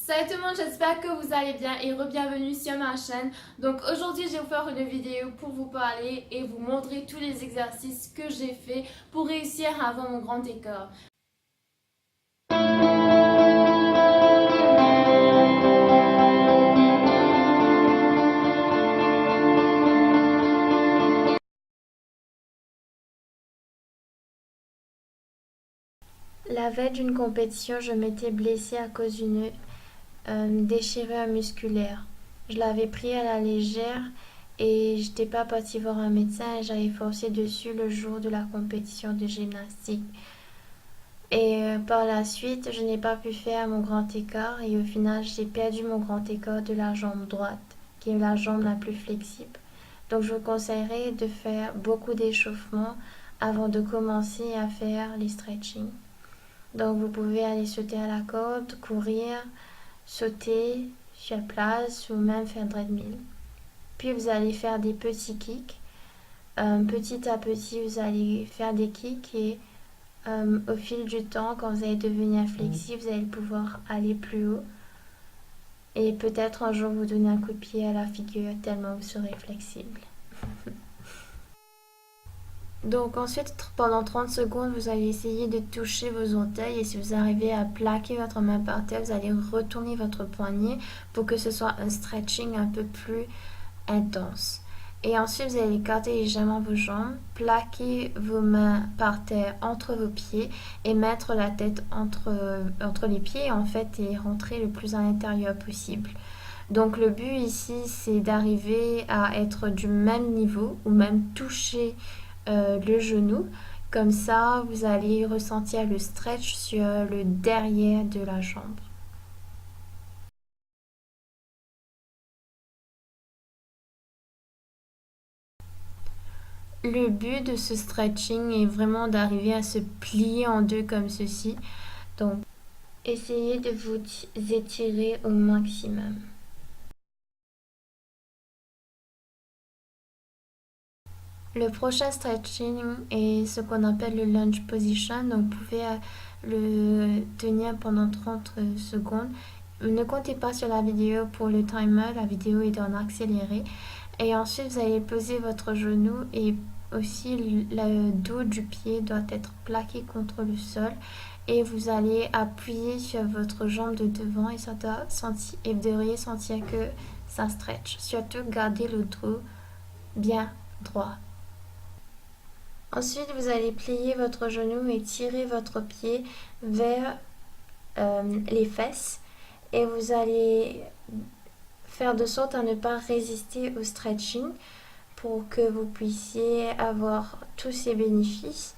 Salut tout le monde, j'espère que vous allez bien et re-bienvenue sur ma chaîne. Donc aujourd'hui je vais vous faire une vidéo pour vous parler et vous montrer tous les exercices que j'ai fait pour réussir à avoir mon grand écart. La veille d'une compétition, je m'étais blessée à cause d'une déchirure musculaire. Je l'avais pris à la légère et j'étais pas partie voir un médecin et j'avais forcé dessus le jour de la compétition de gymnastique. Et par la suite, je n'ai pas pu faire mon grand écart et au final, j'ai perdu mon grand écart de la jambe droite, qui est la jambe la plus flexible. Donc, je vous conseillerais de faire beaucoup d'échauffement avant de commencer à faire les stretching. Donc, vous pouvez aller sauter à la corde, courir, sauter sur place ou même faire treadmill. Puis, vous allez faire des petits kicks. Petit à petit, vous allez faire des kicks et au fil du temps, quand vous allez devenir flexible, vous allez pouvoir aller plus haut et peut-être un jour vous donner un coup de pied à la figure tellement vous serez flexible. Donc ensuite, pendant 30 secondes, vous allez essayer de toucher vos orteils et si vous arrivez à plaquer votre main par terre, vous allez retourner votre poignet pour que ce soit un stretching un peu plus intense. Et ensuite, vous allez écarter légèrement vos jambes, plaquer vos mains par terre entre vos pieds et mettre la tête entre les pieds en fait et rentrer le plus à l'intérieur possible. Donc le but ici, c'est d'arriver à être du même niveau ou même toucher le genou. Comme ça, vous allez ressentir le stretch sur le derrière de la jambe. Le but de ce stretching est vraiment d'arriver à se plier en deux comme ceci. Donc, essayez de vous étirer au maximum. Le prochain stretching est ce qu'on appelle le lunge position. Donc, vous pouvez le tenir pendant 30 secondes. Ne comptez pas sur la vidéo pour le timer. La vidéo est en accéléré. Et ensuite, vous allez poser votre genou et aussi le dos du pied doit être plaqué contre le sol. Et vous allez appuyer sur votre jambe de devant et, et vous devriez sentir que ça stretch. Surtout, gardez le dos bien droit. Ensuite, vous allez plier votre genou et tirer votre pied vers les fesses. Et vous allez faire de sorte à ne pas résister au stretching pour que vous puissiez avoir tous ces bénéfices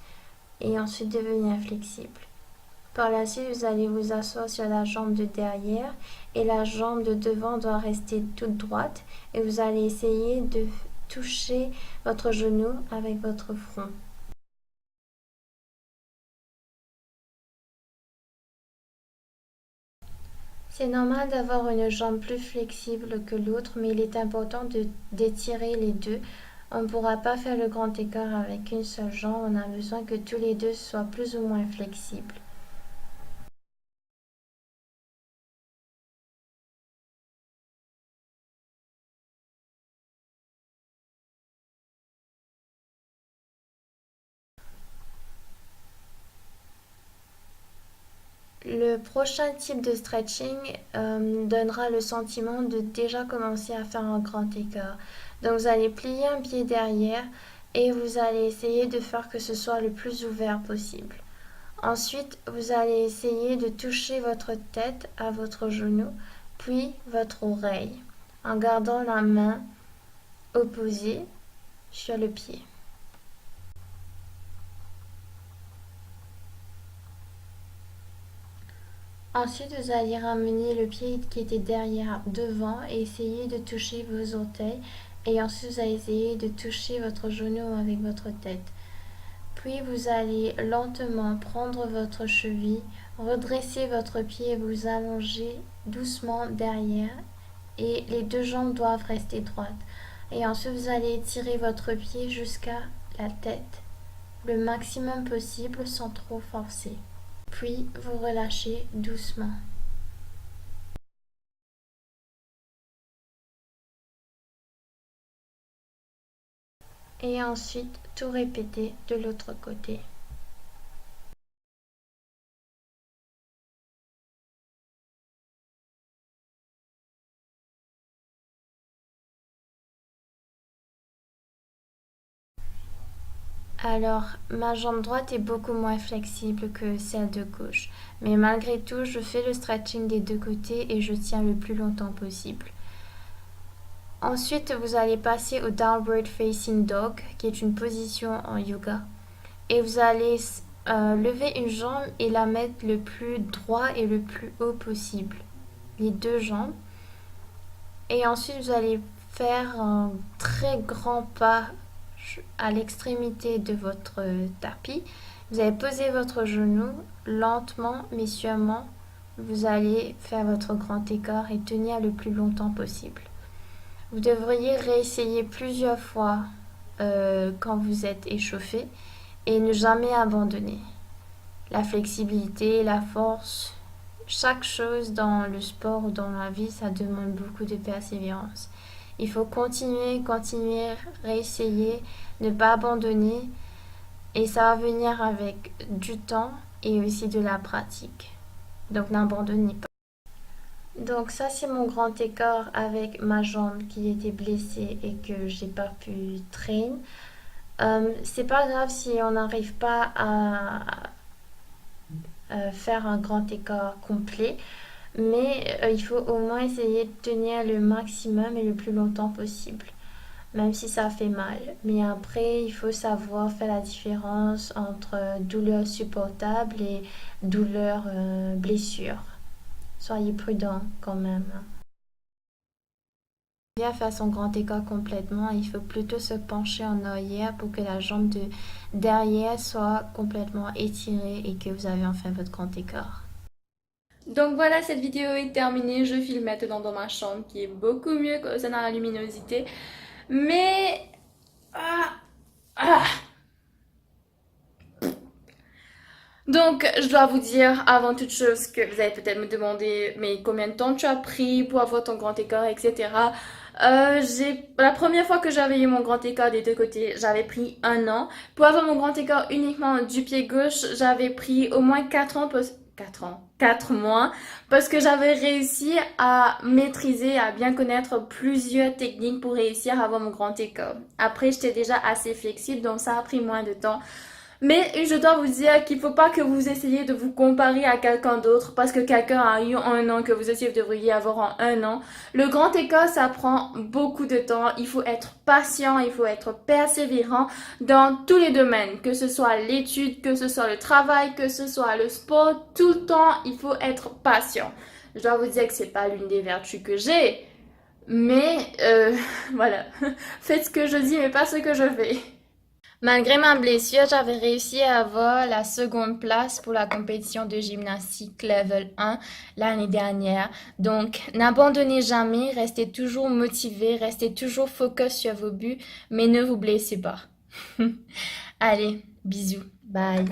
et ensuite devenir flexible. Par la suite, vous allez vous asseoir sur la jambe de derrière et la jambe de devant doit rester toute droite et vous allez essayer de toucher votre genou avec votre front. C'est normal d'avoir une jambe plus flexible que l'autre, mais il est important d'étirer les deux. On ne pourra pas faire le grand écart avec une seule jambe, on a besoin que tous les deux soient plus ou moins flexibles. Le prochain type de stretching donnera le sentiment de déjà commencer à faire un grand écart. Donc vous allez plier un pied derrière et vous allez essayer de faire que ce soit le plus ouvert possible. Ensuite, vous allez essayer de toucher votre tête à votre genou, puis votre oreille, en gardant la main opposée sur le pied. Ensuite, vous allez ramener le pied qui était derrière devant et essayer de toucher vos orteils. Et ensuite, vous allez essayer de toucher votre genou avec votre tête. Puis, vous allez lentement prendre votre cheville, redresser votre pied et vous allonger doucement derrière. Et les deux jambes doivent rester droites. Et ensuite, vous allez étirer votre pied jusqu'à la tête, le maximum possible sans trop forcer. Puis vous relâchez doucement. Et ensuite tout répéter de l'autre côté. Alors, ma jambe droite est beaucoup moins flexible que celle de gauche, mais malgré tout, je fais le stretching des deux côtés et je tiens le plus longtemps possible. Ensuite, vous allez passer au Downward Facing Dog, qui est une position en yoga. Et vous allez lever une jambe et la mettre le plus droit et le plus haut possible. Les deux jambes. Et ensuite, vous allez faire un très grand pas à l'extrémité de votre tapis. Vous allez poser votre genou lentement mais sûrement. Vous allez faire votre grand écart et tenir le plus longtemps possible. Vous devriez réessayer plusieurs fois quand vous êtes échauffé et ne jamais abandonner. La flexibilité, la force, chaque chose dans le sport ou dans la vie, ça demande beaucoup de persévérance. Il faut continuer, réessayer, ne pas abandonner et ça va venir avec du temps et aussi de la pratique. Donc n'abandonnez pas. Donc ça c'est mon grand écart avec ma jambe qui était blessée et que j'ai pas pu traîner. C'est pas grave si on n'arrive pas à faire un grand écart complet, mais il faut au moins essayer de tenir le maximum et le plus longtemps possible, même si ça fait mal. Mais après, il faut savoir faire la différence entre douleur supportable et douleur blessure. Soyez prudents quand même. Bien faire son grand écart complètement, il faut plutôt se pencher en arrière pour que la jambe de derrière soit complètement étirée et que vous avez enfin votre grand écart. Donc voilà, cette vidéo est terminée. Je filme maintenant dans ma chambre qui est beaucoup mieux concernant la luminosité. Mais... Donc, je dois vous dire avant toute chose que vous allez peut-être me demander mais combien de temps tu as pris pour avoir ton grand écart, etc. La première fois que j'avais eu mon grand écart des deux côtés, j'avais pris 1 an. Pour avoir mon grand écart uniquement du pied gauche, j'avais pris au moins 4 ans, 4 mois, parce que j'avais réussi à maîtriser, à bien connaître plusieurs techniques pour réussir à avoir mon grand écart. Après, j'étais déjà assez flexible, donc ça a pris moins de temps. Mais je dois vous dire qu'il ne faut pas que vous essayiez de vous comparer à quelqu'un d'autre parce que quelqu'un a eu en 1 an que vous aussi vous devriez avoir en 1 an. Le grand écart, ça prend beaucoup de temps. Il faut être patient, il faut être persévérant dans tous les domaines, que ce soit l'étude, que ce soit le travail, que ce soit le sport. Tout le temps, il faut être patient. Je dois vous dire que c'est pas l'une des vertus que j'ai, mais voilà. Faites ce que je dis, mais pas ce que je fais. Malgré ma blessure, j'avais réussi à avoir la seconde place pour la compétition de gymnastique level 1 l'année dernière. Donc, n'abandonnez jamais, restez toujours motivé, restez toujours focus sur vos buts, mais ne vous blessez pas. Allez, bisous, bye.